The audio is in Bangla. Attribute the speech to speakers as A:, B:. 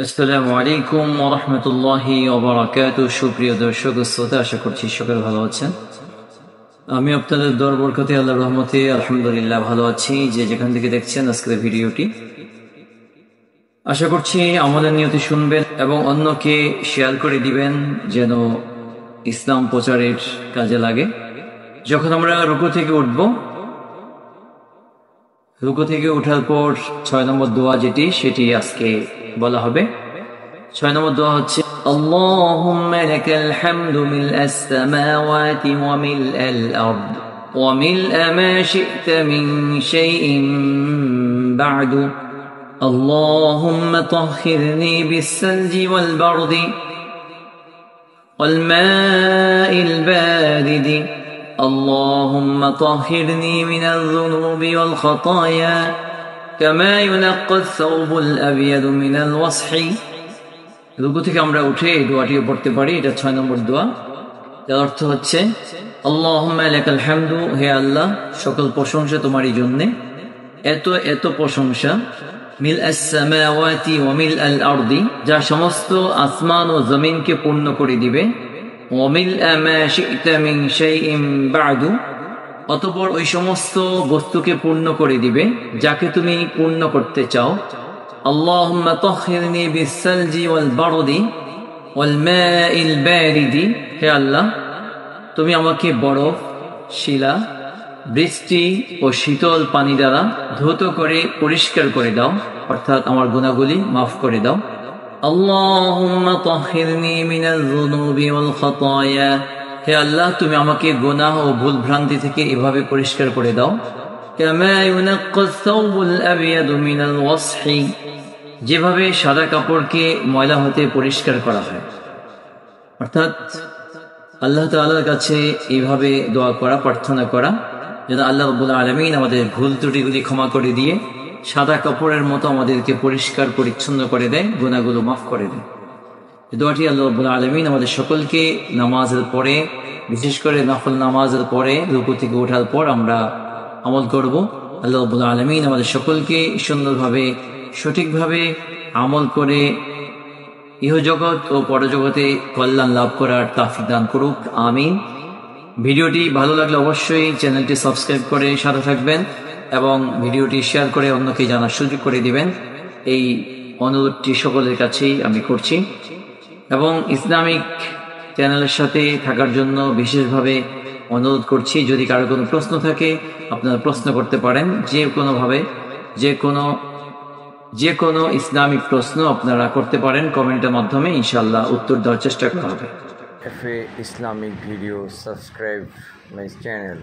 A: আসসালামু আলাইকুম ওয়া রাহমাতুল্লাহি ওয়া বারাকাতুহু। সুপ্রিয় দর্শক ও শ্রোতা, আশা করছি সকলে ভালো আছেন। আমি আপনাদের দোয়ার বরকতে আল্লাহর রহমতে আলহামদুলিল্লাহ ভালো আছি। যে যেখান থেকে দেখছেন আজকের ভিডিওটি, আশা করছি আমাদের নিয়তে শুনবেন এবং অন্যকে শেয়ার করে দিবেন যেন ইসলাম প্রচারের কাজে লাগে। যখন আমরা রুকু থেকে উঠব, রুকু থেকে ওঠার পর 6 নম্বর দোয়া সেটি আজকে বলা হবে। 6 নম্বর দোয়া হচ্ছে আল্লাহুম্মা লাকাল হামদু মিলআস সামাওয়াতি ওয়া মিলআল আরদ ওয়া মিলআ মা শি'তা মিন শাইইন বা'দু আল্লাহুম্মা তাহহিরনি বিস-সালজি ওয়াল বারদি ওয়াল মাইল বারিদি اللهم طهرني من الذنوب والخطايا كما ينقى الثوب الأبيض من الوسخ। রুকু থেকে আমরা উঠে এই দোয়াটিও পড়তে পারি। এটা 6 নম্বর দোয়া। এর অর্থ হচ্ছে আল্লাহুম্মা লাকাল হামদু, হে আল্লাহ সকল প্রশংসা তোমারই জন্য, এত এত প্রশংসা, মিলআস সামাওয়াতি ওয়া মিলআল আরদি, যা সমস্ত আসমান ও জমিনকে পূর্ণ করে দিবে, ওয়া মিলআ মা শি'তা মিন শাইইন বা'দু, অতঃপর ওই সমস্ত বস্তুকে পূর্ণ করে দিবে যাকে তুমি পূর্ণ করতে চাও। আল্লাহুম্মা তাহহিরনি বিস-সালজি ওয়াল বারদি ওয়াল মাইল বারিদি, হে আল্লাহ তুমি আমাকে বরফ, শিলা, বৃষ্টি ও শীতল পানি দ্বারা ধৌত করে পরিষ্কার করে দাও, অর্থাৎ আমার গুনাহগুলি মাফ করে দাও। আল্লাহুম্মা তাহহিরনি মিনাজ যুনুবি ওয়াল খাতায়া, হে আল্লাহ তুমি আমাকে গুনাহ ও ভুল ভ্রান্তি থেকে এভাবে পরিষ্কার করে দাও। কামা ইউনাক্কাস সাওবুল আবিয়াদু মিনাল ওয়াসহি, যেভাবে সাদা কাপড়কে ময়লা হতে পরিষ্কার করা হয়। অর্থাৎ আল্লাহ তাআলার কাছে এইভাবে দোয়া করা, প্রার্থনা করা যেন আল্লাহ রাব্বুল আলামিন আমাদের ভুল ত্রুটিগুলি ক্ষমা করে দিয়ে সাদা কাপড়ের মতো আমাদেরকে পরিষ্কার পরিচ্ছন্ন করে দেয়, গুনাহগুলো মাফ করে দেয়। এই দোয়াটি আল্লাহ রাব্বুল আলামিন আমাদের সকলকে নামাজের পরে, বিশেষ করে নফল নামাজের পরে রুকু থেকে ওঠার পর আমরা আমল করব। আল্লাহ রাব্বুল আলামিন আমাদের সকলকে সুন্দরভাবে, সঠিকভাবে আমল করে ইহজগৎ ও পরজগতে কল্যাণ লাভ করার তৌফিক দান করুক, আমিন। ভিডিওটি ভালো লাগলে অবশ্যই চ্যানেলটি সাবস্ক্রাইব করে সাথে থাকবেন এবং ভিডিওটি শেয়ার করে অন্যকে জানার সুযোগ করে দিবেন। এই অনুরোধটি সকলের কাছেই আমি করছি এবং ইসলামিক চ্যানেলের সাথে থাকার জন্য বিশেষভাবে অনুরোধ করছি। যদি কারো কোনো প্রশ্ন থাকে আপনারা প্রশ্ন করতে পারেন, যে কোনো ইসলামিক প্রশ্ন আপনারা করতে পারেন কমেন্টের মাধ্যমে, ইনশাআল্লাহ উত্তর দেওয়ার চেষ্টা করা হবে।
B: FA Islamic video, subscribe my channel.